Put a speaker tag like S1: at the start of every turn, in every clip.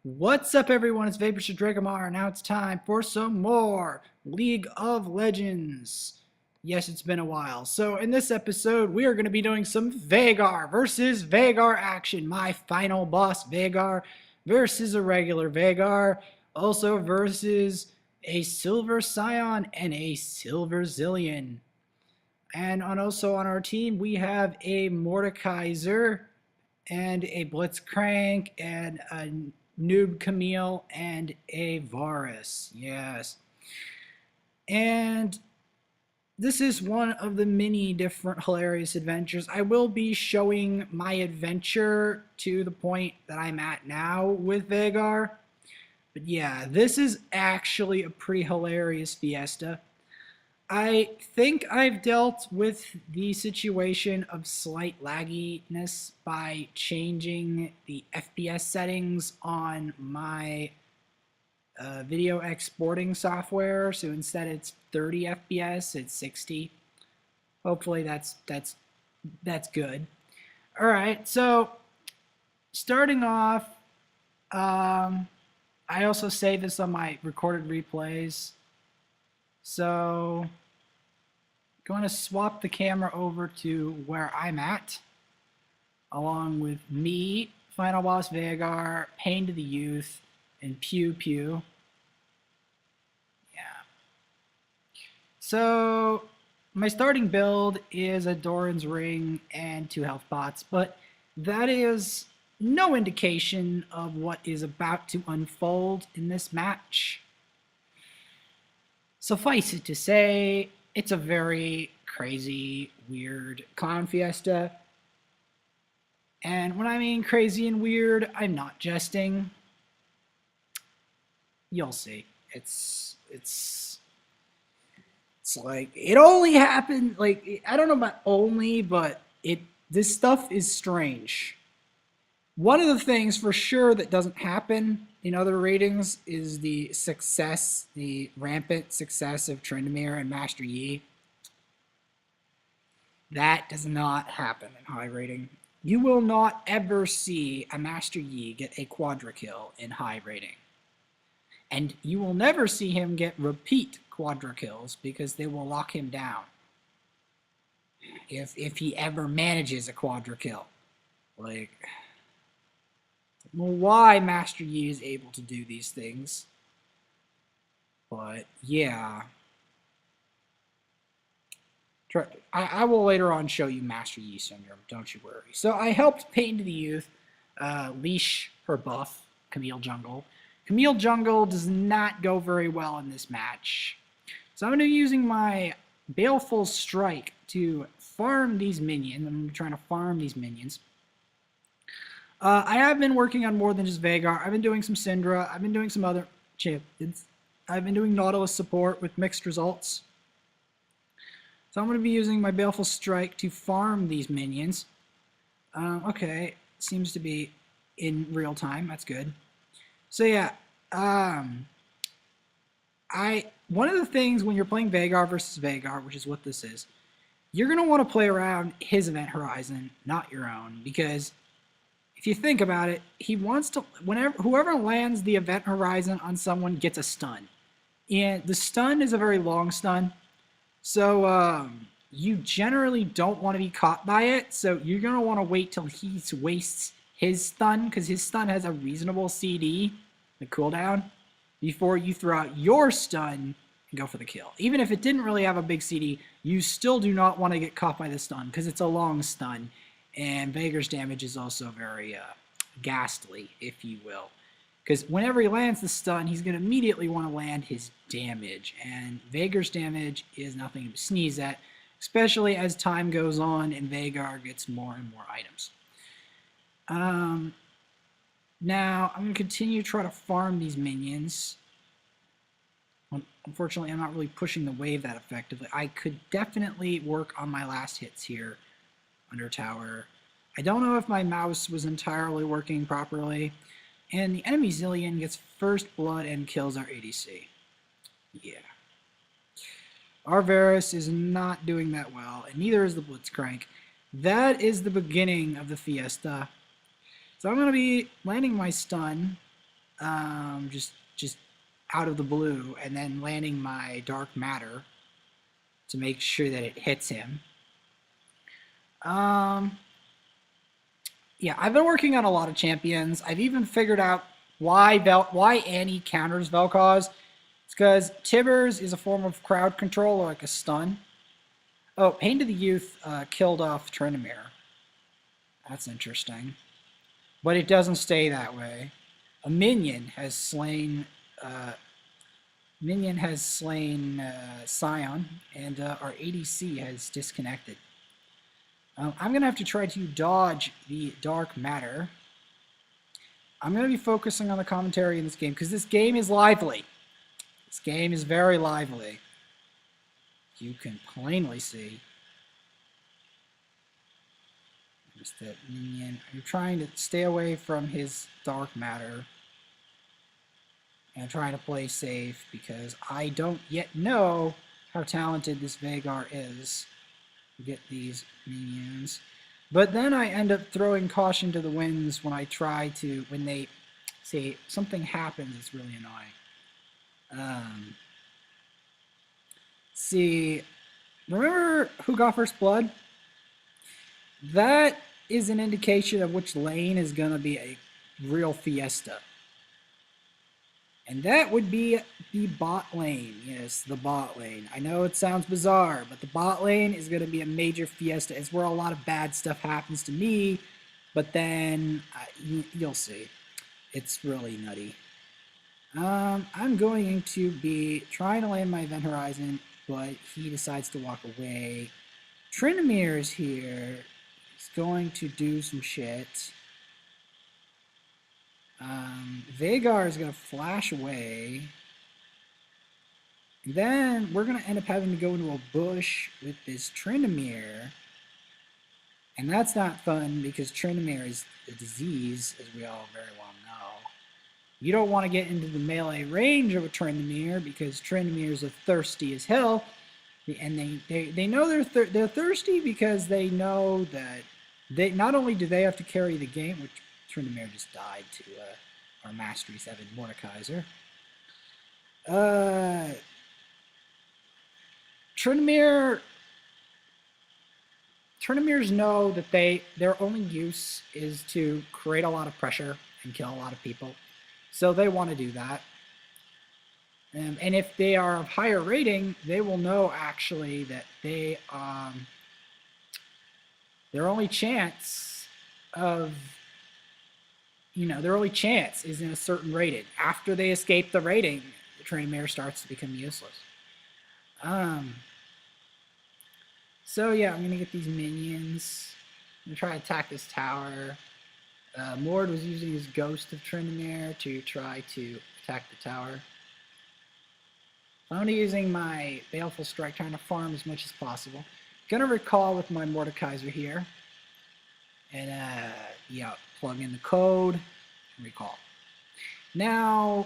S1: What's up, everyone? It's Veigar Dragamar. Now it's time for some more League of Legends. Yes, it's been a while. So in this episode, we are going to be doing some Veigar versus Veigar action. My final boss, Veigar, versus a regular Veigar. Also versus a Silver Scion and a Silver Zillion. And also on our team, we have a Mordekaiser and a Blitzcrank and a Noob Camille and a Varus. Yes. And this is one of the many different hilarious adventures. I will be showing my adventure to the point that I'm at now with Veigar. But yeah, this is actually a pretty hilarious fiesta. I think I've dealt with the situation of slight lagginess by changing the FPS settings on my video exporting software. So instead it's 30 FPS, it's 60. Hopefully that's good. All right, so starting off, I also save this on my recorded replays. So going to swap the camera over to where I'm at, along with me, Final Boss Veigar, Pain to the Youth, and Pew Pew. Yeah. So my starting build is a Doran's Ring and 2 health pots, but that is no indication of what is about to unfold in this match. Suffice it to say, it's a very crazy, weird clown fiesta. And when I mean crazy and weird, I'm not jesting. You'll see. It's like, it only happened, like, I don't know about only, but this stuff is strange. One of the things for sure that doesn't happen in other ratings is the rampant success of Tryndamere and Master Yi. That does not happen in high rating. You will not ever see a Master Yi get a quadra kill in high rating. And you will never see him get repeat quadra kills because they will lock him down. If he ever manages a quadra kill. Like, I don't know why Master Yi is able to do these things. But, yeah. I will later on show you Master Yi Syndrome, don't you worry. So I helped Pain to the Youth leash her buff, Camille Jungle. Camille Jungle does not go very well in this match. So I'm going to be using my Baleful Strike to farm these minions. I'm trying to farm these minions. I have been working on more than just Veigar. I've been doing some Syndra. I've been doing some other champions. I've been doing Nautilus support with mixed results. So I'm going to be using my Baleful Strike to farm these minions. Okay, seems to be in real time. That's good. So yeah, one of the things when you're playing Veigar versus Veigar, which is what this is, you're going to want to play around his event horizon, not your own, because if you think about it, he wants to, whoever lands the event horizon on someone gets a stun. And the stun is a very long stun. So you generally don't want to be caught by it. So you're going to want to wait till he wastes his stun, because his stun has a reasonable CD, the cooldown, before you throw out your stun and go for the kill. Even if it didn't really have a big CD, you still do not want to get caught by the stun, because it's a long stun. And Veigar's damage is also very ghastly, if you will. Because whenever he lands the stun, he's going to immediately want to land his damage. And Veigar's damage is nothing to sneeze at, especially as time goes on and Veigar gets more and more items. Now, I'm going to continue to try to farm these minions. Unfortunately, I'm not really pushing the wave that effectively. I could definitely work on my last hits here under tower. I don't know if my mouse was entirely working properly. And the enemy Zillion gets first blood and kills our ADC. Yeah. Our Varus is not doing that well, and neither is the Blitzcrank. That is the beginning of the fiesta. So I'm going to be landing my stun. just out of the blue, and then landing my dark matter to make sure that it hits him. Yeah, I've been working on a lot of champions. I've even figured out why Annie counters Vel'Koz. It's because Tibbers is a form of crowd control, or like a stun. Oh, Pain to the Youth killed off Tryndamere. That's interesting. But it doesn't stay that way. A minion has slain Scion, and our ADC has disconnected. I'm going to have to try to dodge the dark matter. I'm going to be focusing on the commentary in this game, because this game is lively. This game is very lively. You can plainly see. Just that minion. I'm trying to stay away from his dark matter. And I'm trying to play safe, because I don't yet know how talented this Veigar is. Get these minions. But then I end up throwing caution to the winds when they say something happens. It's really annoying. See, remember who got first blood? That is an indication of which lane is going to be a real fiesta. And that would be the bot lane. Yes, the bot lane. I know it sounds bizarre, but the bot lane is going to be a major fiesta. It's where a lot of bad stuff happens to me, but then you'll see. It's really nutty. I'm going to be trying to land my Event Horizon, but he decides to walk away. Tryndamere is here. He's going to do some shit. Veigar is going to flash away. And then we're going to end up having to go into a bush with this Tryndamere. And that's not fun, because Tryndamere is a disease, as we all very well know. You don't want to get into the melee range of a Tryndamere, because Tryndameres are thirsty as hell. And they know they're thirsty, because they know that not only do they have to carry the game, which Tryndamere just died to our Mastery 7 Mordekaiser. Tryndameres know that their only use is to create a lot of pressure and kill a lot of people. So they want to do that. And if they are of higher rating, they will know actually that their only chance is in a certain rating. After they escape the rating, the Tryndamere starts to become useless. So yeah, I'm gonna get these minions. I'm gonna try to attack this tower. Mord was using his Ghost of Tryndamere to try to attack the tower. I'm gonna be using my Baleful Strike, trying to farm as much as possible. Gonna recall with my Mordekaiser here. And yeah, plug in the code and recall. Now,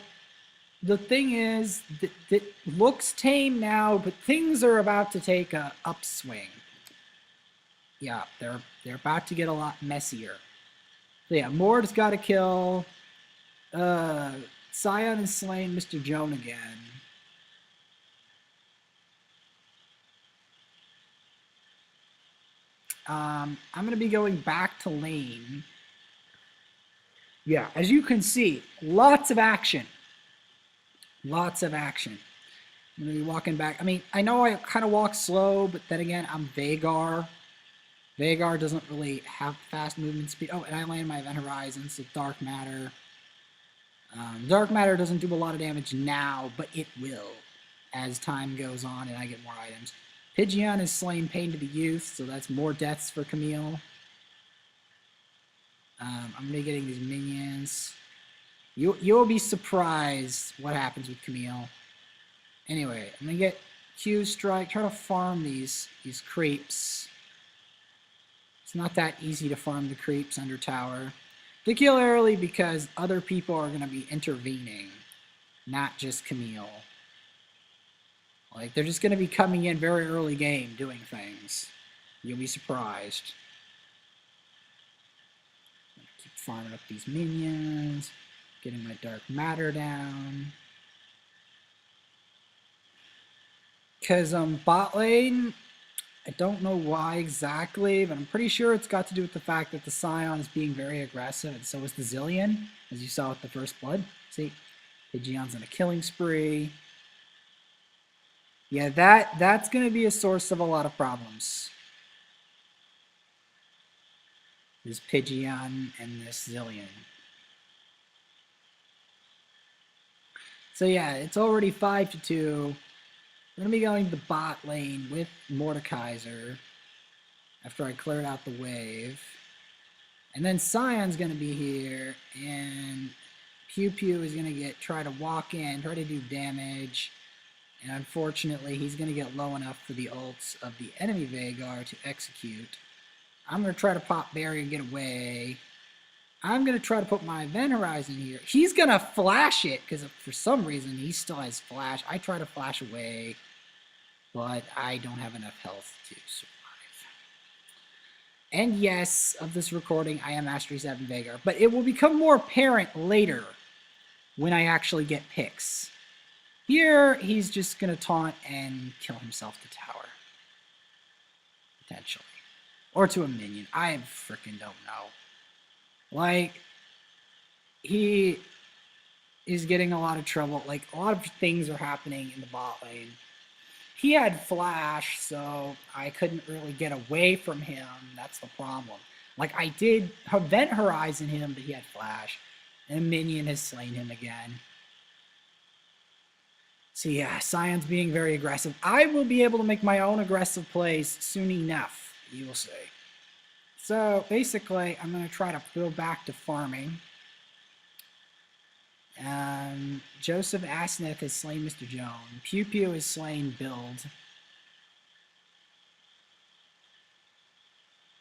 S1: the thing is, that looks tame now, but things are about to take a upswing. Yeah, they're about to get a lot messier. So yeah, Mord's got to kill. Scion is slain Mr. Joan again. I'm going to be going back to lane. Yeah, as you can see, lots of action. Lots of action. I'm going to be walking back. I mean, I know I kind of walk slow, but then again, I'm Veigar. Veigar doesn't really have fast movement speed. Oh, and I land my Event Horizon, so Dark Matter. Dark Matter doesn't do a lot of damage now, but it will as time goes on and I get more items. Pidgeon is slain Pain to the Youth, so that's more deaths for Camille. I'm going to be getting these minions. You'll be surprised what happens with Camille. Anyway, I'm going to get Q Strike, try to farm these creeps. It's not that easy to farm the creeps under tower. Particularly because other people are going to be intervening, not just Camille. Like, they're just going to be coming in very early game doing things. You'll be surprised. Keep farming up these minions. Getting my dark matter down. Because bot lane, I don't know why exactly, but I'm pretty sure it's got to do with the fact that the Scion is being very aggressive, and so is the Zillion, as you saw with the first blood. See, Pidgeon's on a killing spree. Yeah, that's going to be a source of a lot of problems. This Pidgeon and this Zillion. So yeah, it's already 5-2. We're going to be going to the bot lane with Mordekaiser after I cleared out the wave. And then Scion's going to be here, and Pew Pew is going to try to walk in, try to do damage. And unfortunately, he's going to get low enough for the ults of the enemy Veigar to execute. I'm going to try to pop Barrier and get away. I'm going to try to put my Event Horizon here. He's going to flash it, because for some reason, he still has flash. I try to flash away, but I don't have enough health to survive. And yes, of this recording, I am Mastery 7 Veigar, but it will become more apparent later when I actually get picks. Here, he's just going to taunt and kill himself to tower. Potentially. Or to a minion. I freaking don't know. Like, he is getting a lot of trouble. Like, a lot of things are happening in the bot lane. He had flash, so I couldn't really get away from him. That's the problem. Like, I did Event Horizon him, but he had flash. And a minion has slain him again. So yeah, Scion's being very aggressive. I will be able to make my own aggressive plays soon enough, you will see. So basically, I'm going to try to go back to farming. Joseph Asneth has slain Mr. Joan. Pew Pew has slain Build.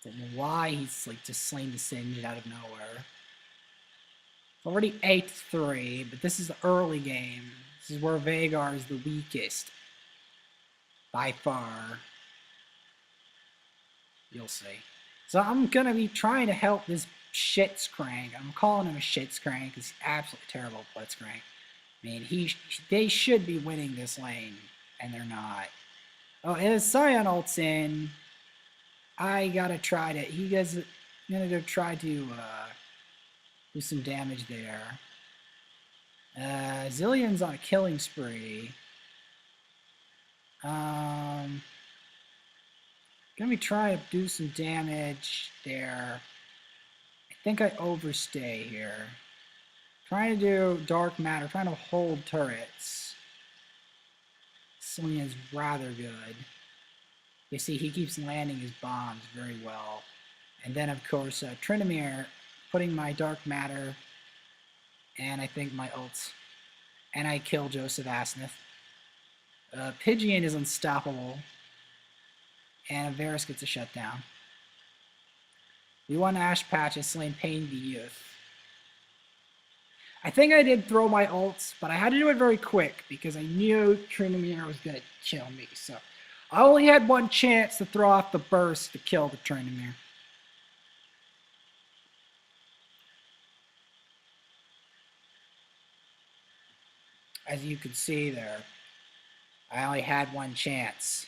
S1: Don't know why he's like just slain the Singed out of nowhere. Already 8-3, but this is the early game. This is where Veigar is the weakest. By far. You'll see. So I'm going to be trying to help this Shitscrank. I'm calling him a Shitscrank because he's absolutely terrible at Blitzcrank. I mean, they should be winning this lane, and they're not. Oh, and his Scion ults in. I gotta try to. He gonna go try to do some damage there. Zillion's on a killing spree. Gonna be trying to do some damage there. I think I overstay here. Trying to do dark matter, trying to hold turrets. Zillion's rather good. You see, he keeps landing his bombs very well. And then, of course, Tryndamere putting my dark matter, and I think my ults. And I kill Joseph Asneth. Pidgeon is unstoppable. And Varus gets a shutdown. We won Ash Patch has slain Pain the Youth. I think I did throw my ults, but I had to do it very quick because I knew Tryndamere was going to kill me. So I only had one chance to throw off the burst to kill the Tryndamere. As you can see there, I only had one chance.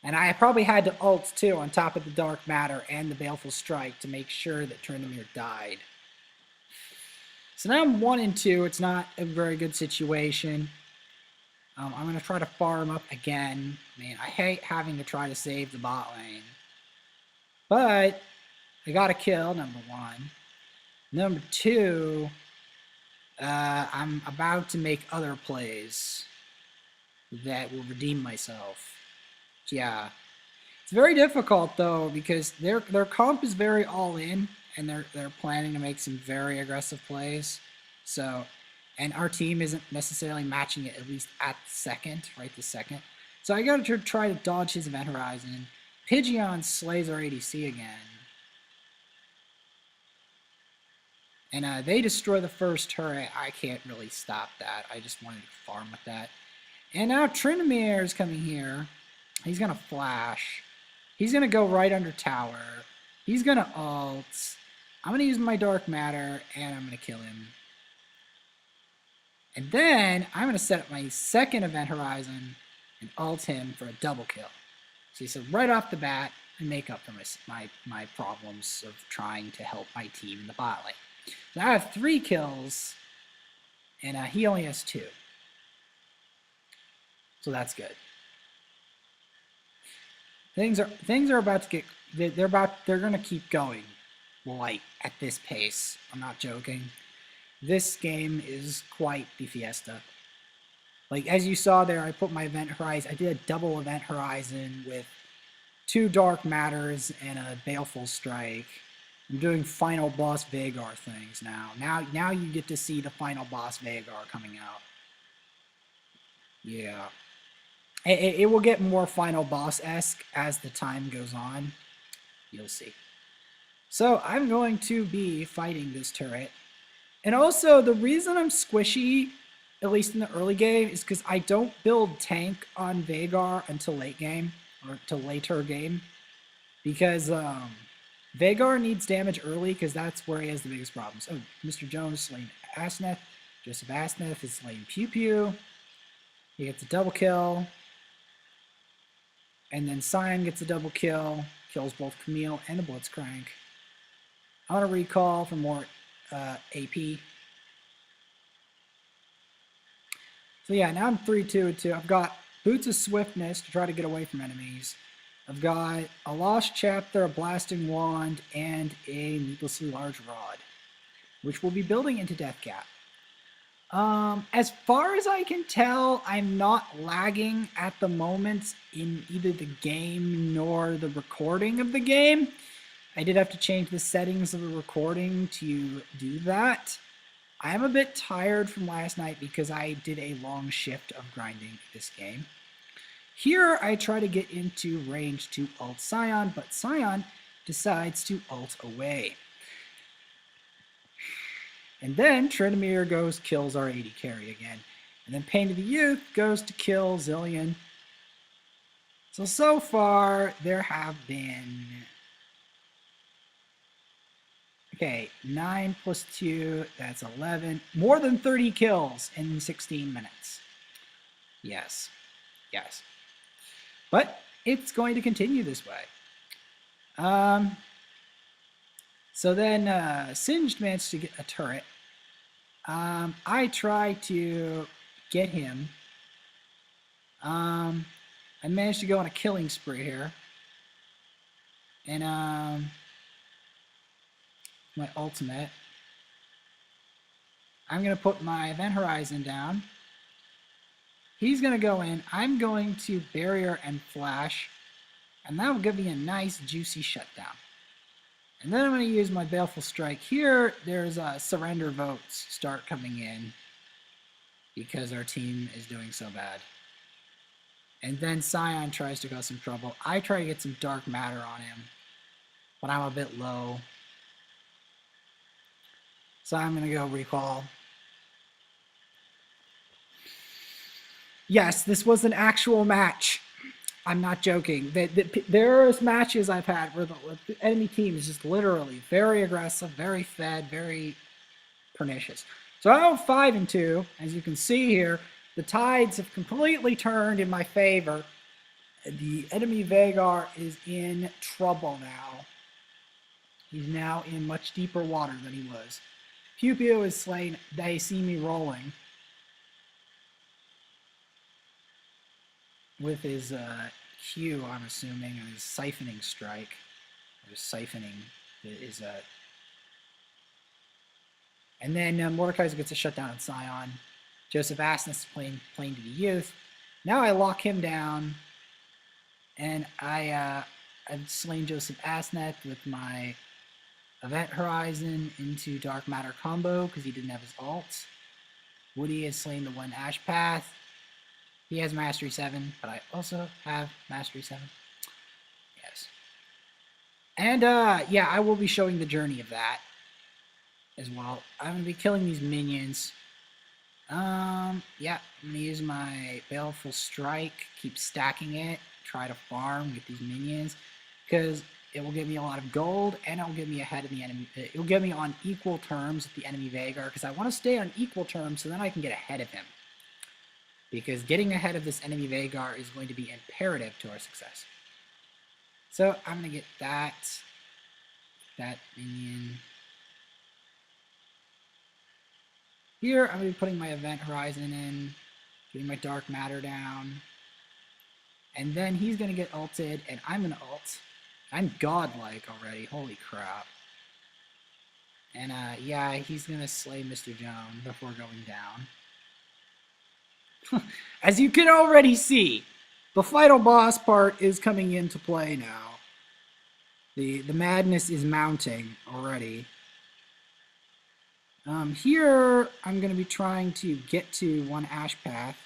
S1: And I probably had to ult too on top of the Dark Matter and the Baleful Strike to make sure that Tryndamere died. So now I'm 1-2. It's not a very good situation. I'm going to try to farm up again. Man, I hate having to try to save the bot lane. But I got a kill, number one. Number two, I'm about to make other plays that will redeem myself. Yeah. It's very difficult, though, because their comp is very all-in, and they're planning to make some very aggressive plays. So, and our team isn't necessarily matching it, at least at the second, right this second. So I got to try to dodge his Event Horizon. Pidgeon slays our ADC again. And they destroy the first turret. I can't really stop that. I just wanted to farm with that. And now Tryndamere is coming here. He's going to flash. He's going to go right under tower. He's going to ult. I'm going to use my Dark Matter, and I'm going to kill him. And then I'm going to set up my second Event Horizon and ult him for a double kill. So right off the bat, I make up for my problems of trying to help my team in the bot lane. So I have 3 kills, and he only has 2. So that's good. Things are about to get they're gonna keep going, like at this pace. I'm not joking. This game is quite the fiesta. Like as you saw there, I put my Event Horizon. I did a double Event Horizon with 2 Dark Matters and a Baleful Strike. I'm doing final boss Veigar things now. Now you get to see the final boss Veigar coming out. Yeah. It will get more final boss-esque as the time goes on. You'll see. So I'm going to be fighting this turret. And also, the reason I'm squishy, at least in the early game, is because I don't build tank on Veigar until late game, or till later game. Because Veigar needs damage early, because that's where he has the biggest problems. Oh, Mr. Jones slain Asneth. Joseph Asneth is slain Pew Pew. He gets a double kill. And then Cyan gets a double kill, kills both Camille and the Blitzcrank. I want to recall for more AP. So yeah, now I'm 3-2-2. I've got Boots of Swiftness to try to get away from enemies. I've got a Lost Chapter, a Blasting Wand, and a Needlessly Large Rod, which we'll be building into Death Cap. As far as I can tell, I'm not lagging at the moment in either the game nor the recording of the game. I did have to change the settings of the recording to do that. I am a bit tired from last night because I did a long shift of grinding this game. Here, I try to get into range to ult Scion, but Scion decides to ult away. And then Tryndamere goes, kills our AD carry again. And then Pain of the Youth goes to kill Zillion. So far, there have been... Okay, 9 plus 2, that's 11. More than 30 kills in 16 minutes. Yes. Yes. But it's going to continue this way. So then Singed managed to get a turret. I try to get him. I managed to go on a killing spree here. And my ultimate. I'm going to put my Event Horizon down. He's going to go in. I'm going to Barrier and Flash. And that will give me a nice juicy shutdown. And then I'm going to use my Baleful Strike here. There's surrender votes start coming in because our team is doing so bad. And then Scion tries to cause some trouble. I try to get some Dark Matter on him, but I'm a bit low. So I'm going to go recall. Yes, this was an actual match. I'm not joking. There's matches I've had where the enemy team is just literally very aggressive, very fed, very pernicious. So I'm 5-2. As you can see here, the tides have completely turned in my favor. The enemy Veigar is in trouble now. He's now in much deeper water than he was. Pew Pew is slain. They see me rolling with his Q, I'm assuming, and his siphoning strike. Or siphoning is and then Mordekaiser gets a shutdown on Scion. Joseph Asness playing to the Youth. Now I lock him down, and I've slain Joseph Asneth with my Event Horizon into Dark Matter combo because he didn't have his ult. Woody has slain the one Ash Path. He has Mastery 7, but I also have Mastery 7. Yes. And, yeah, I will be showing the journey of that as well. I'm going to be killing these minions. Yeah, I'm going to use my Baleful Strike, keep stacking it, try to farm with these minions. Because it will give me a lot of gold, and it will get me ahead of the enemy. It will get me on equal terms with the enemy Veigar, because I want to stay on equal terms so then I can get ahead of him. Because getting ahead of this enemy Veigar is going to be imperative to our success. So I'm going to get that minion. Here, I'm going to be putting my event horizon in, getting my dark matter down. And then he's going to get ulted, and I'm going to ult. I'm godlike already. Holy crap. And, yeah, he's going to slay Mr. Jones before going down. As you can already see, the final boss part is coming into play now. The madness is mounting already. Here, I'm going to be trying to get to one ash path.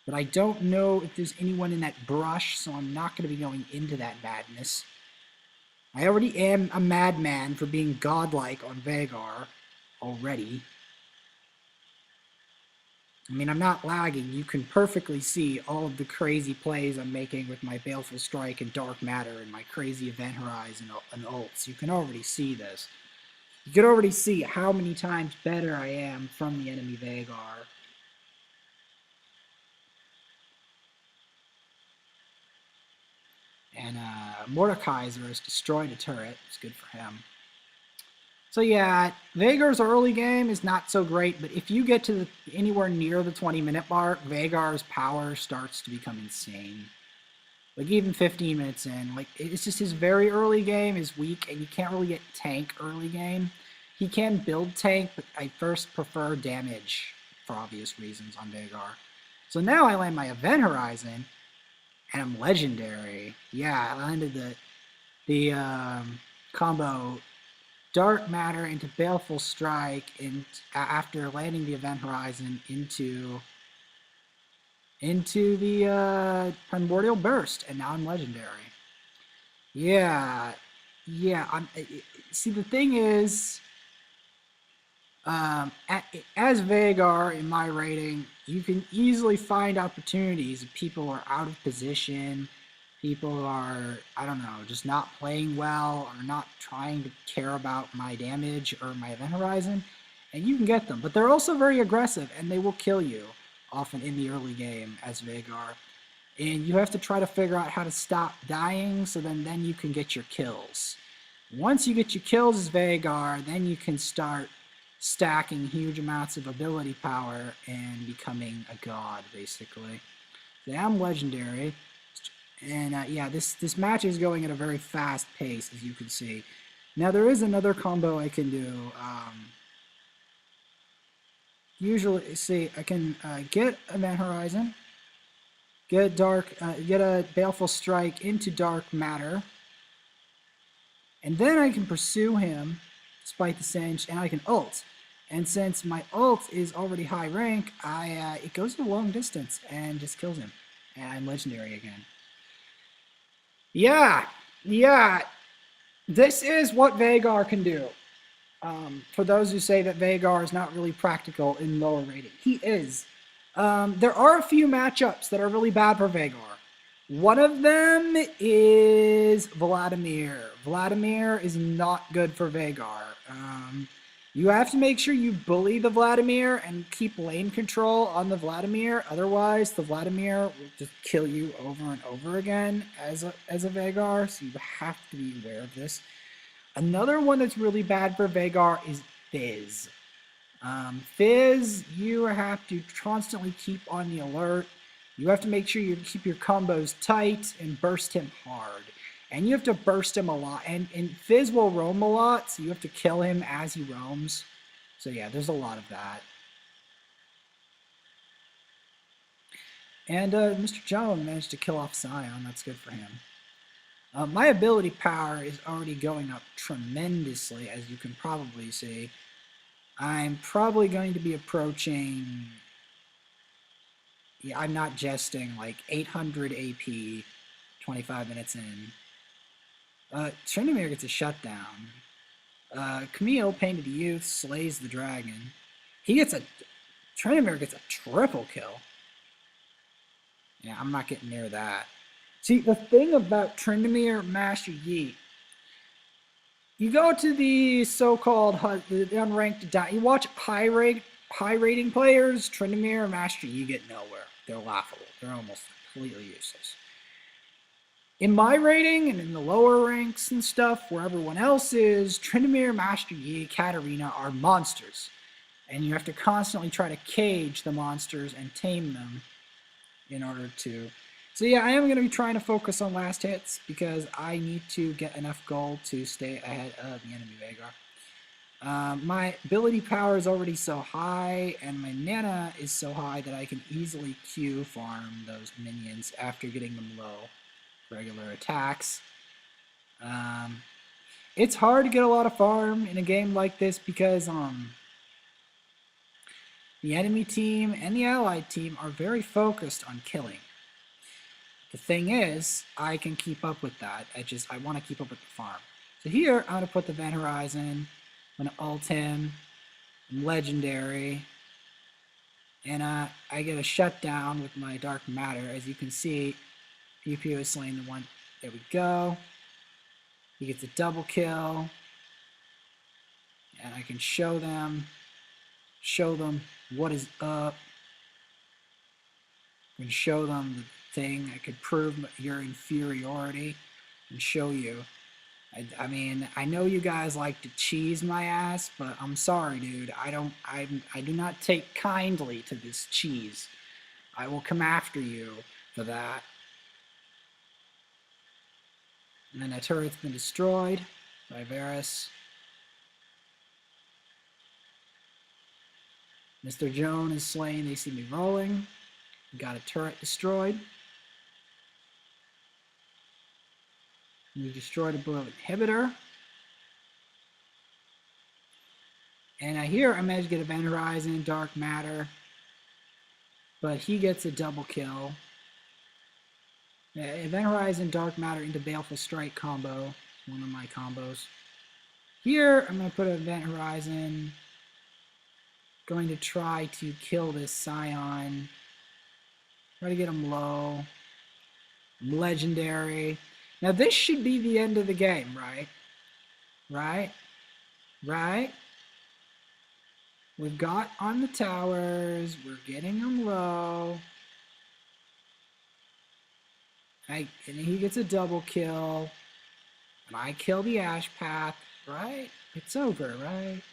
S1: But I don't know if there's anyone in that brush, so I'm not going to be going into that madness. I already am a madman for being godlike on Veigar already. I mean, I'm not lagging. You can perfectly see all of the crazy plays I'm making with my Baleful Strike and Dark Matter and my crazy Event Horizon and ults. You can already see this. You can already see how many times better I am from the enemy Veigar. And Mordekaiser has destroyed a turret. It's good for him. So yeah, Veigar's early game is not so great, but if you get to anywhere near the 20-minute mark, Veigar's power starts to become insane. Like even 15 minutes in, like it's just his very early game is weak, and you can't really get tank early game. He can build tank, but I first prefer damage for obvious reasons on Veigar. So now I land my Event Horizon, and I'm legendary. Yeah, I landed the combo Dark Matter into Baleful Strike, and after landing the Event Horizon into the Primordial Burst, and now I'm legendary. Yeah. See, the thing is, as Veigar in my rating, you can easily find opportunities if people are out of position, people are, I don't know, just not playing well or not trying to care about my damage or my Event Horizon, and you can get them. But they're also very aggressive, and they will kill you often in the early game as Veigar. And you have to try to figure out how to stop dying, so then you can get your kills. Once you get your kills as Veigar, then you can start stacking huge amounts of ability power and becoming a god, basically. So I'm legendary. And yeah, this match is going at a very fast pace, as you can see. Now there is another combo I can do. Usually, see, I can get Event Horizon, get a Baleful Strike into Dark Matter, and then I can pursue him, despite the Singe, and I can ult. And since my ult is already high rank, it goes a long distance and just kills him, and I'm legendary again. Yeah, this is what Veigar can do. For those who say that Veigar is not really practical in lower rating, he is. There are a few matchups that are really bad for Veigar. One of them is Vladimir. Vladimir is not good for Veigar. You have to make sure you bully the Vladimir and keep lane control on the Vladimir. Otherwise, the Vladimir will just kill you over and over again as a Veigar. So you have to be aware of this. Another one that's really bad for Veigar is Fizz. Fizz, you have to constantly keep on the alert. You have to make sure you keep your combos tight and burst him hard. And you have to burst him a lot. And Fizz will roam a lot, so you have to kill him as he roams. So yeah, there's a lot of that. And Mr. Jones managed to kill off Scion. That's good for him. My ability power is already going up tremendously, as you can probably see. I'm probably going to be approaching, yeah, I'm not jesting, like 800 AP 25 minutes in. Tryndamere gets a shutdown. Camille, Painted Youth, slays the dragon. Tryndamere gets a triple kill. Yeah, I'm not getting near that. See, the thing about Tryndamere Master Yi, you go to the so-called the unranked, you watch high rating players, Tryndamere and Master Yi get nowhere. They're laughable. They're almost completely useless. In my rating and in the lower ranks and stuff, where everyone else is, Tryndamere, Master Yi, Katarina are monsters. And you have to constantly try to cage the monsters and tame them in order to... So yeah, I am going to be trying to focus on last hits because I need to get enough gold to stay ahead of the enemy Veigar. My ability power is already so high, and my mana is so high that I can easily Q farm those minions after getting them low. Regular attacks. It's hard to get a lot of farm in a game like this because the enemy team and the allied team are very focused on killing. The thing is, I can keep up with that. I want to keep up with the farm. So here, I'm going to put the Event Horizon. I'm going to ult him. I'm legendary. And I get a shutdown with my Dark Matter. As you can see, Pew Pew is slain the one. There we go. He gets a double kill. And I can show them what is up. I can show them the thing. I could prove your inferiority and show you. I mean, I know you guys like to cheese my ass, but I'm sorry, dude. I do not take kindly to this cheese. I will come after you for that. And then that turret's been destroyed by Varus. Mr. Joan is slain. They see me rolling. Got a turret destroyed. We destroyed a blue inhibitor. And here I managed to get Event Horizon, Dark Matter. But he gets a double kill. Event Horizon, Dark Matter into Baleful Strike combo. One of my combos. Here I'm going to put an Event Horizon. Going to try to kill this Scion. Try to get him low. Legendary. Now this should be the end of the game, right? Right? We've got on the towers. We're getting them low. And he gets a double kill. And I kill the Ash Path, right? It's over, right?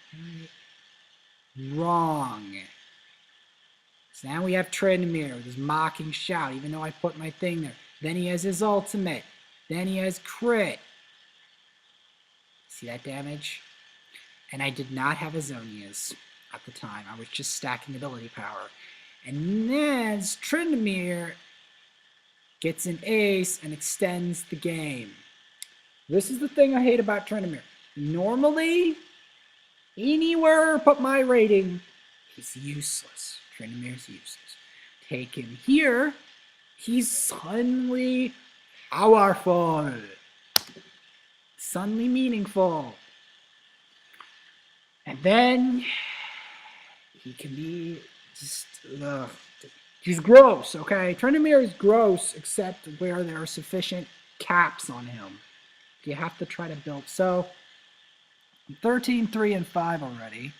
S1: Wrong. So now we have Tryndamere with his mocking shout, even though I put my thing there. Then he has his ultimate. Then he has crit. See that damage? And I did not have Azonias at the time. I was just stacking ability power. And then Tryndamere gets an ace and extends the game. This is the thing I hate about Tryndamere. Normally, anywhere but my rating, he's useless. Tryndamere's useless. Take him here, he's suddenly powerful. Suddenly meaningful. And then he can be just he's gross, okay? Tryndamere is gross except where there are sufficient caps on him. You have to try to build. So, 13, 3, and 5 already.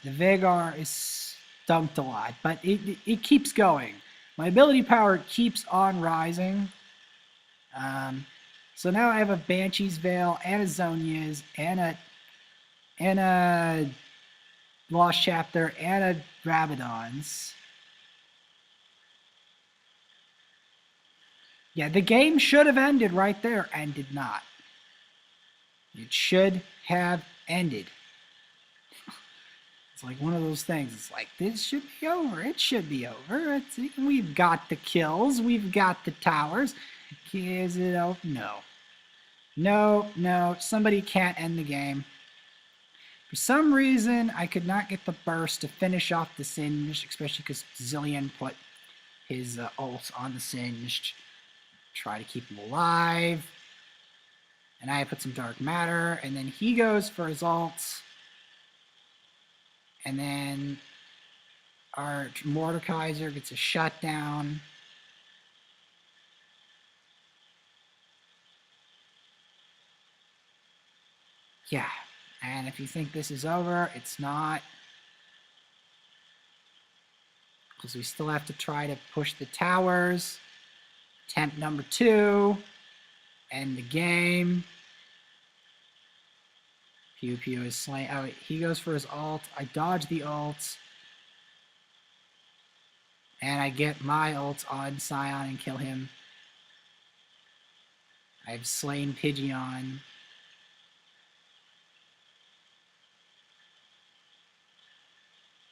S1: The Veigar is dumped a lot, but it keeps going. My ability power keeps on rising. So now I have a Banshee's Veil and a Zonia's and a Lost Chapter and a Rabadon's. Yeah, the game should have ended right there and did not. It should have ended. It's like one of those things. It's like, this should be over. It should be over. We've got the kills. We've got the towers. Is it over? No. No. Somebody can't end the game. For some reason, I could not get the burst to finish off the Singed, especially because Zillion put his ult on the Singed. Try to keep him alive. And I put some Dark Matter. And then he goes for his ult. And then our Mordekaiser gets a shutdown. Yeah, and if you think this is over, it's not. Because we still have to try to push the towers. Attempt number 2. End the game. Pew Pew is slain. Oh, he goes for his ult. I dodge the ult. And I get my ult on Scion and kill him. I've slain Pidgeon.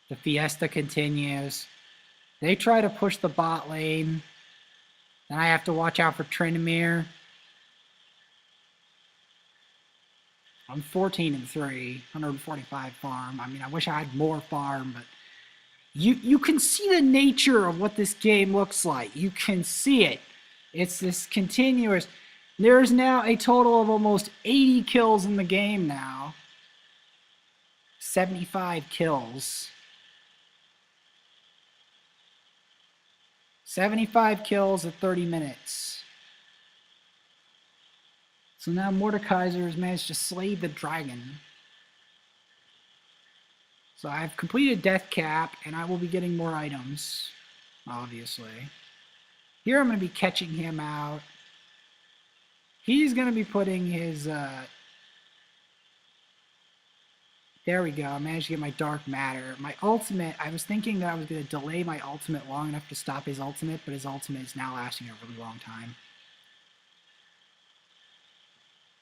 S1: The fiesta continues. They try to push the bot lane. Then I have to watch out for Tryndamere. I'm 14-3, 145 farm. I mean, I wish I had more farm, but you can see the nature of what this game looks like. You can see it. It's this continuous. There's now a total of almost 80 kills in the game now. 75 kills. 75 kills at 30 minutes. So now Mordekaiser has managed to slay the dragon. So I've completed Death Cap, and I will be getting more items, obviously. Here I'm going to be catching him out. He's going to be putting his... There we go. I managed to get my Dark Matter. My ultimate, I was thinking that I was going to delay my ultimate long enough to stop his ultimate, but his ultimate is now lasting a really long time.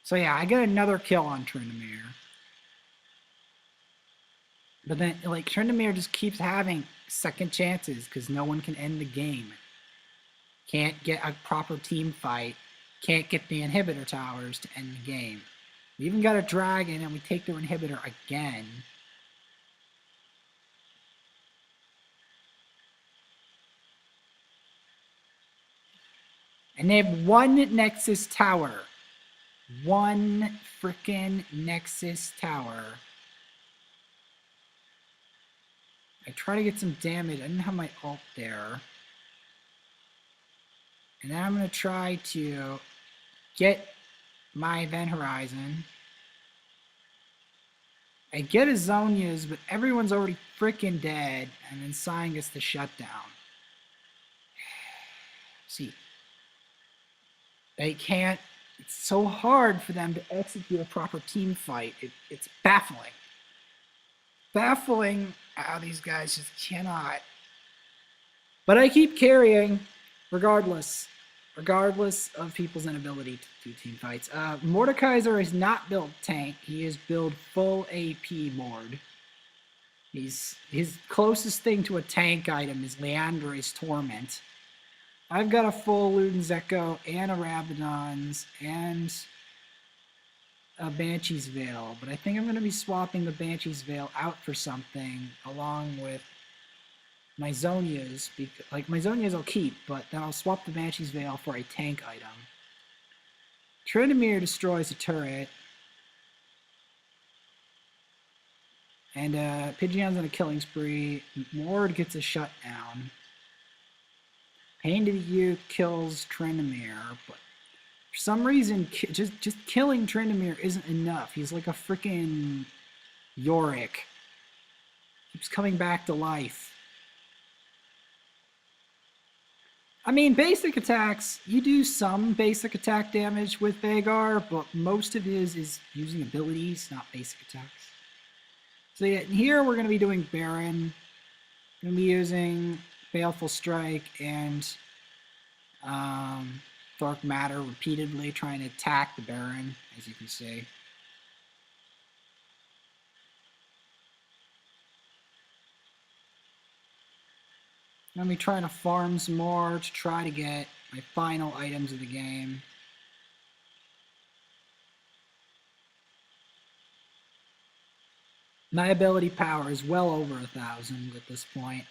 S1: So yeah, I get another kill on Tryndamere. But then, like, Tryndamere just keeps having second chances because no one can end the game. Can't get a proper team fight. Can't get the inhibitor towers to end the game. We even got a dragon and we take their inhibitor again. And they have one Nexus tower. One frickin' Nexus tower. I try to get some damage. I didn't have my ult there. And then I'm going to try to get my Event Horizon. I get a Zonia's, but everyone's already freaking dead, and then Scion gets the shutdown. See, they can't, it's so hard for them to execute a proper team fight. It's baffling. Baffling how these guys just cannot. But I keep carrying, regardless of people's inability to do team fights. Mordekaiser is not build tank. He is build full AP Mord. His closest thing to a tank item is Leandra's Torment. I've got a full Luden's Echo and a Rabadon's and a Banshee's Veil, but I think I'm going to be swapping the Banshee's Veil out for something along with my Zonia's, like my Zonia's I'll keep, but then I'll swap the Banshee's Veil for a tank item. Tryndamere destroys a turret. And Pidgeon's on a killing spree. Mord gets a shutdown. Pain to the Youth kills Tryndamere, but for some reason, just killing Tryndamere isn't enough. He's like a freaking Yorick. Keeps coming back to life. I mean, basic attacks, you do some basic attack damage with Veigar, but most of his is using abilities, not basic attacks. So yeah, here we're going to be doing Baron. Going to be using Baleful Strike and Dark Matter repeatedly, trying to attack the Baron, as you can see. I'm going to be trying to farm some more to try to get my final items of the game. My ability power is well over 1,000 at this point.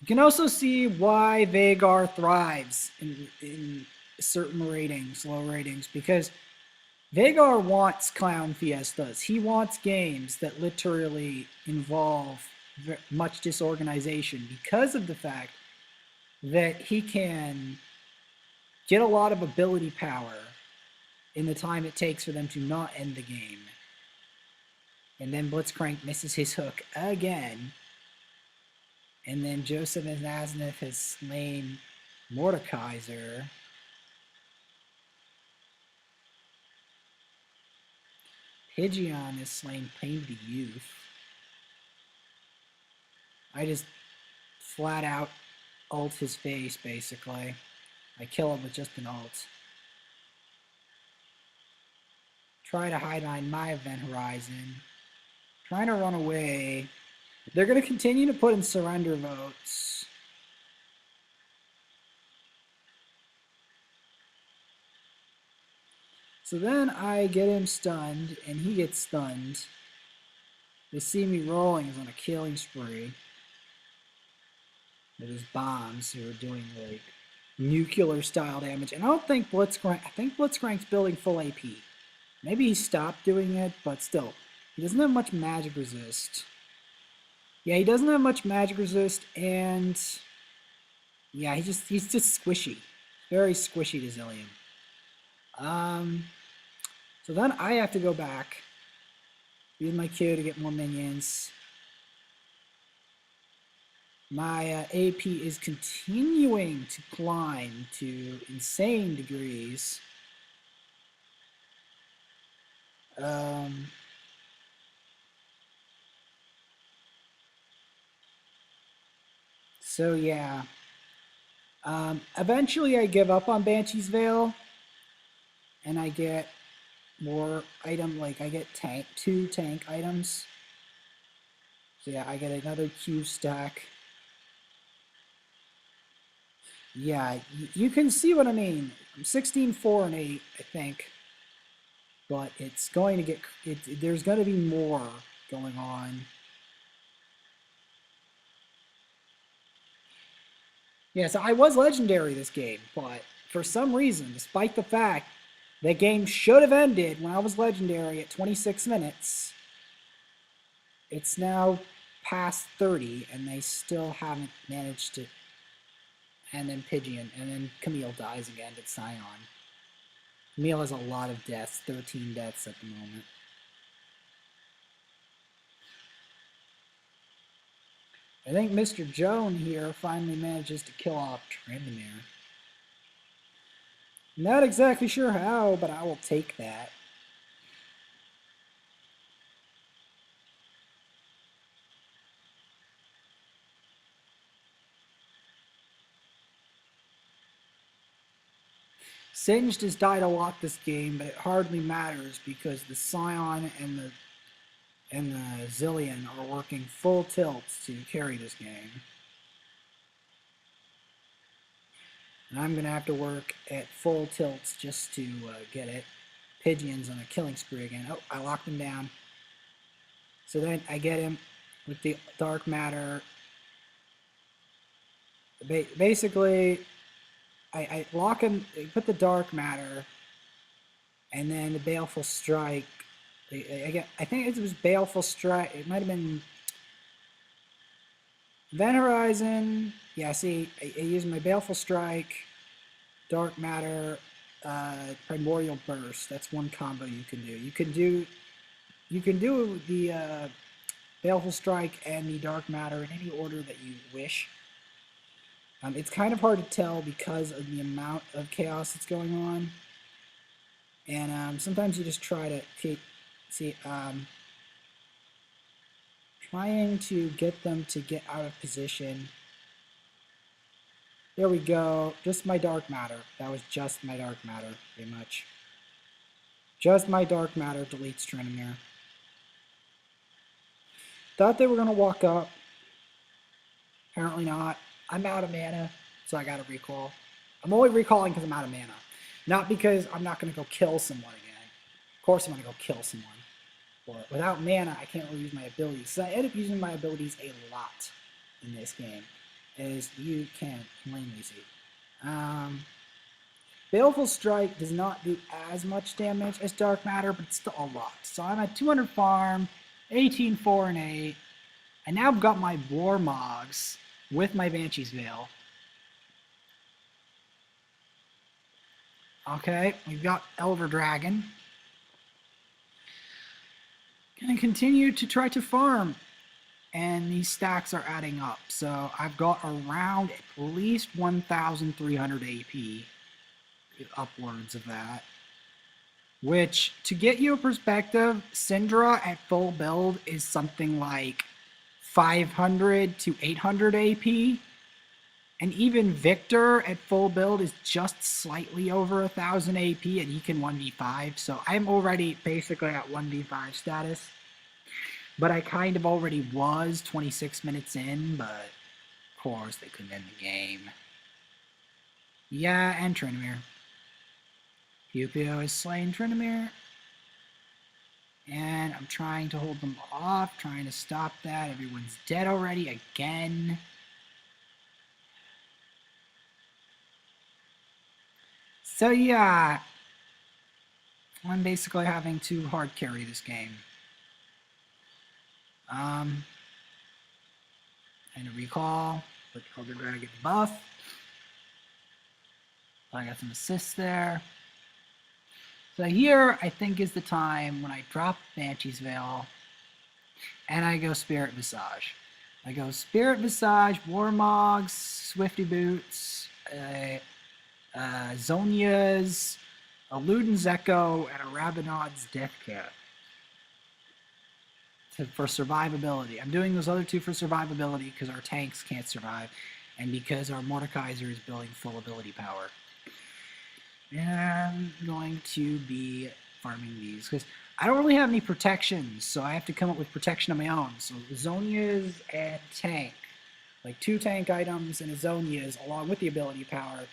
S1: You can also see why Veigar thrives in certain ratings, low ratings, because Veigar wants clown fiestas. He wants games that literally involve much disorganization because of the fact that he can get a lot of ability power in the time it takes for them to not end the game. And then Blitzcrank misses his hook again. And then Joseph and Aznaf has slain Mordekaiser. Pidgeon has slain Pain the Youth. I just flat out ult his face, basically. I kill him with just an ult. Try to hide behind my event horizon. Trying to run away. They're going to continue to put in surrender votes. So then I get him stunned, and he gets stunned. They see me rolling is on a killing spree. With his bombs who are doing like nuclear style damage. And I don't think Blitzcrank, I think Blitzcrank's building full AP. Maybe he stopped doing it, but still. He doesn't have much magic resist. Yeah, he doesn't have much magic resist, and yeah, he's just squishy. Very squishy to Zillion. So then I have to go back. Use my Q to get more minions. My AP is continuing to climb to insane degrees. So yeah. Eventually I give up on Banshee's Veil. And I get more item, like I get 2 tank items. So yeah, I get another Q stack. Yeah, you can see what I mean. I'm 16, 4, and 8, I think. But it's going to get, there's going to be more going on. Yeah, so I was legendary this game, but for some reason, despite the fact that game should have ended when I was legendary at 26 minutes, it's now past 30, and they still haven't managed to. And then Pidgeon, and then Camille dies again to Scion. Camille has a lot of deaths, 13 deaths at the moment. I think Mr. Joan here finally manages to kill off Trandamere. Not exactly sure how, but I will take that. Singed has died a lot this game, but it hardly matters because the Scion and the Zillion are working full tilts to carry this game. And I'm going to have to work at full tilts just to get it. Pidgeon's on a killing spree again. Oh, I locked him down. So then I get him with the Dark Matter. Basically, I lock him, put the Dark Matter, and then the Baleful Strike. I think it was Baleful Strike. It might have been Event Horizon. Yeah, see, I use my Baleful Strike, Dark Matter, Primordial Burst. That's one combo you can do. You can do the Baleful Strike and the Dark Matter in any order that you wish. It's kind of hard to tell because of the amount of chaos that's going on. And sometimes you just try to trying to get them to get out of position. There we go. Just my Dark Matter. That was just my Dark Matter, pretty much. Just my Dark Matter deletes Trandamere. Thought they were going to walk up. Apparently not. I'm out of mana, so I got to recall. I'm only recalling because I'm out of mana. Not because I'm not going to go kill someone again. Of course I'm going to go kill someone. But without mana, I can't really use my abilities. So I end up using my abilities a lot in this game, as you can plainly see. Baleful Strike does not do as much damage as Dark Matter, but it's still a lot. So I'm at 200 farm, 18, 4, and 8. I now got my Warmogs with my Banshee's Veil. Okay, we've got Elder Dragon. Gonna continue to try to farm. And these stacks are adding up. So I've got around at least 1,300 AP, upwards of that. Which, to get you a perspective, Syndra at full build is something like 500 to 800 AP. And even Victor at full build is just slightly over 1,000 AP, and he can 1v5. So I'm already basically at 1v5 status. But I kind of already was 26 minutes in, but of course they couldn't end the game. Yeah, and Tryndamere. Pew is slaying Tryndamere. And I'm trying to hold them off, trying to stop that. Everyone's dead already again. So yeah, I'm basically having to hard carry this game. And a recall, but Elder Dragon get the buff. I got some assists there. So here, I think, is the time when I drop Banshee's Veil, and I go Spirit Visage. I go Spirit Visage, Warmogs, Swifty Boots, Zonia's, a Luden's Echo, and a Rabinod's Death Cat for survivability. I'm doing those other two for survivability because our tanks can't survive, and because our Mordekaiser is building full ability power. And I'm going to be farming these because I don't really have any protections, so I have to come up with protection of my own. So Zonia's and tank, like 2 tank items and a Zonia's along with the ability power,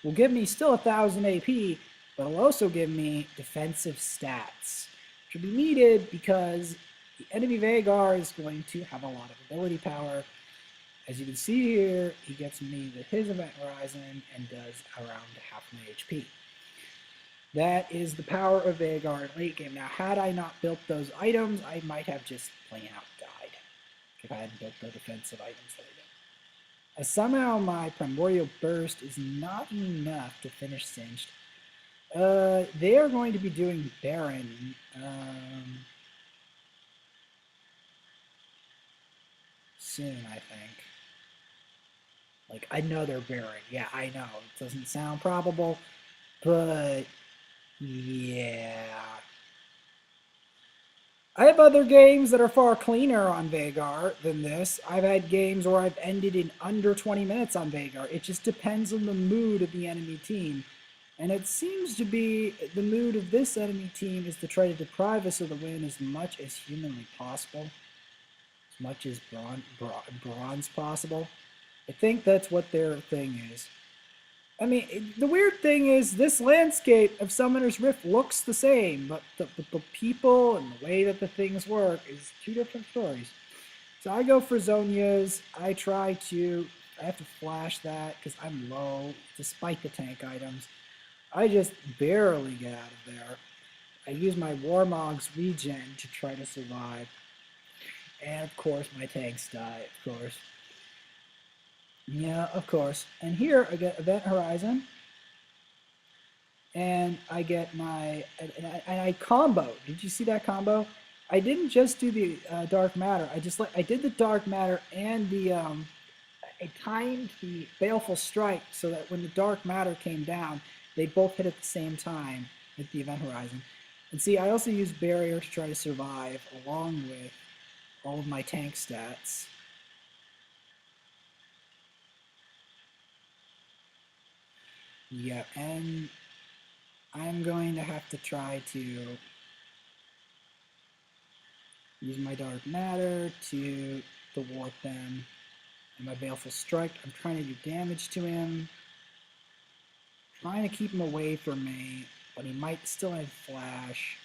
S1: will give me still 1,000 AP, but it'll also give me defensive stats, which will be needed because the enemy Veigar is going to have a lot of ability power. As you can see here, he gets me with his event horizon and does around half my HP. That is the power of Veigar in late game. Now, had I not built those items, I might have just plain out died if I hadn't built the defensive items that I did. Somehow my Primordial Burst is not enough to finish Singed. They are going to be doing Baron. Soon, I think. Like, I know they're Baron. Yeah, I know. It doesn't sound probable, but yeah. I have other games that are far cleaner on Veigar than this. I've had games where I've ended in under 20 minutes on Veigar. It just depends on the mood of the enemy team. And it seems to be the mood of this enemy team is to try to deprive us of the win as much as humanly possible. As much as bronze possible. I think that's what their thing is. I mean, the weird thing is this landscape of Summoner's Rift looks the same, but the people and the way that the things work is 2 different stories. So I go for Zonia's. I have to flash that because I'm low, despite the tank items. I just barely get out of there. I use my Warmog's regen to try to survive. And of course, my tanks die, of course. Yeah, of course. And here I get Event Horizon. And I get my, and I combo. Did you see that combo? I didn't just do the Dark Matter. I did the Dark Matter and the, I timed the Baleful Strike so that when the Dark Matter came down, they both hit at the same time with the Event Horizon. And see, I also use Barrier to try to survive along with all of my tank stats. Yeah, and I'm going to have to try to use my Dark Matter to thwart them. And my Baleful Strike, I'm trying to do damage to him. Trying to keep him away from me, but he might still have Flash.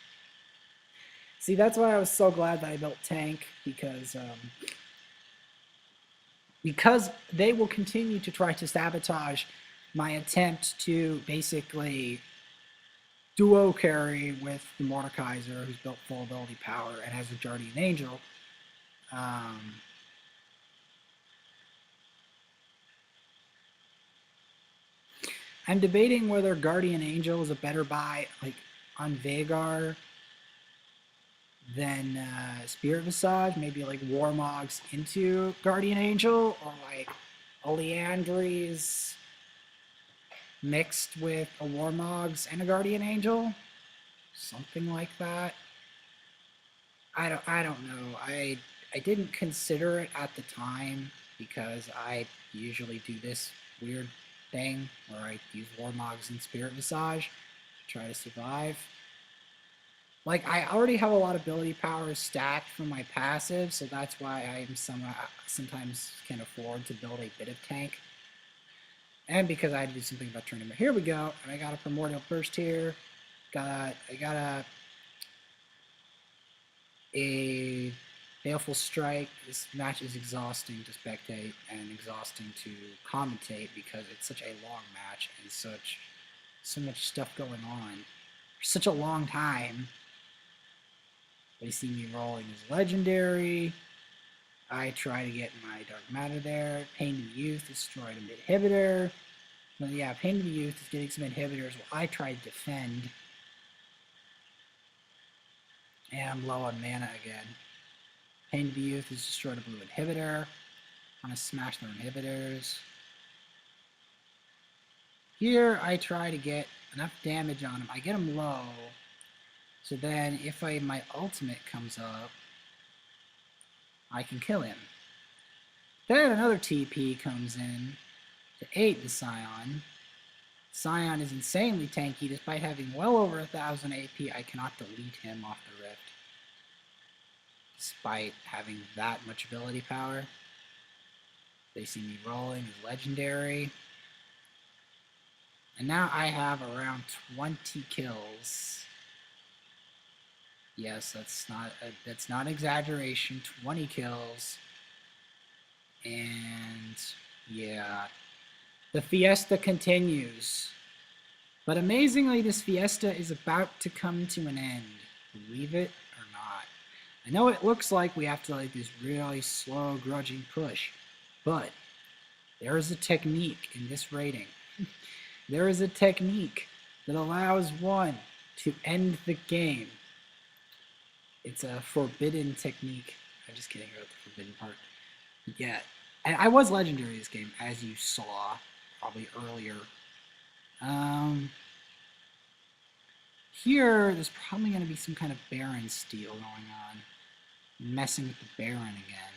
S1: See, that's why I was so glad that I built Tank, because they will continue to try to sabotage my attempt to basically duo carry with the Mordekaiser, who's built full ability power and has a Guardian Angel. I'm debating whether Guardian Angel is a better buy, like, on Veigar than Spirit Visage. Maybe, like, Warmogs into Guardian Angel, or, like, a Leandries mixed with a Warmogs and a Guardian Angel. Something like that. I don't know. I didn't consider it at the time because I usually do this weird thing where I use Warmogs and Spirit Visage to try to survive. Like, I already have a lot of ability power stacked from my passive, so that's why I'm sometimes can afford to build a bit of tank. And because I had to do something about tournament. Here we go. And I got a Primordial Burst here. I got a Baleful Strike. This match is exhausting to spectate and exhausting to commentate because it's such a long match and so much stuff going on for such a long time. They see me rolling as legendary. I try to get my Dark Matter there. Pain to the Youth destroyed an inhibitor. Well, yeah, Pain to the Youth is getting some inhibitors while I try to defend. And I'm low on mana again. Pain to the Youth has destroyed a blue inhibitor. I'm going to smash their inhibitors. Here, I try to get enough damage on him. I get him low. So then, if my ultimate comes up, I can kill him. Then another TP comes in to 8 the Scion. Scion is insanely tanky. Despite having well over 1,000 AP, I cannot delete him off the Rift. Despite having that much ability power. They see me rolling as legendary. And now I have around 20 kills. Yes, that's not exaggeration. 20 kills. And yeah, the fiesta continues. But amazingly, this fiesta is about to come to an end. Believe it or not. I know it looks like we have to like this really slow, grudging push, but there is a technique in this rating. There is a technique that allows one to end the game. It's a forbidden technique. I'm just kidding about the forbidden part. Yeah, and I was legendary this game, as you saw probably earlier. Here, there's probably going to be some kind of Baron steal going on. Messing with the Baron again.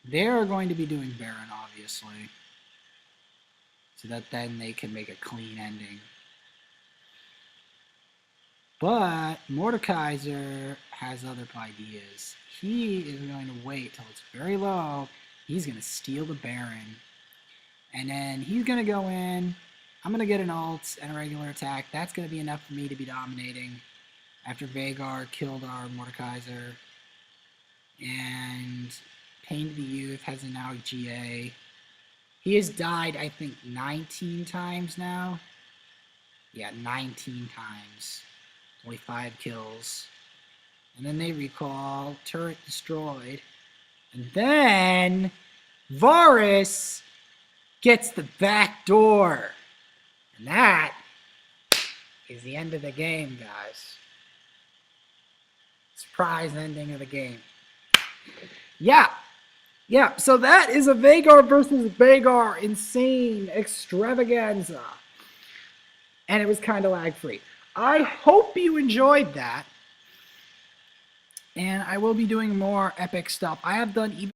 S1: They're going to be doing Baron, obviously. So that then they can make a clean ending. But Mordekaiser has other ideas. He is going to wait till it's very low. He's going to steal the Baron. And then he's going to go in. I'm going to get an ult and a regular attack. That's going to be enough for me to be dominating after Veigar killed our Mordekaiser. And Pain to the Youth has a now GA. He has died, I think, 19 times now. Yeah, 19 times. Only 5 kills. And then they recall, turret destroyed. And then Varus gets the back door. And that is the end of the game, guys. Surprise ending of the game. Yeah, so that is a Veigar versus Veigar insane extravaganza. And it was kind of lag-free. I hope you enjoyed that. And I will be doing more epic stuff. I have done even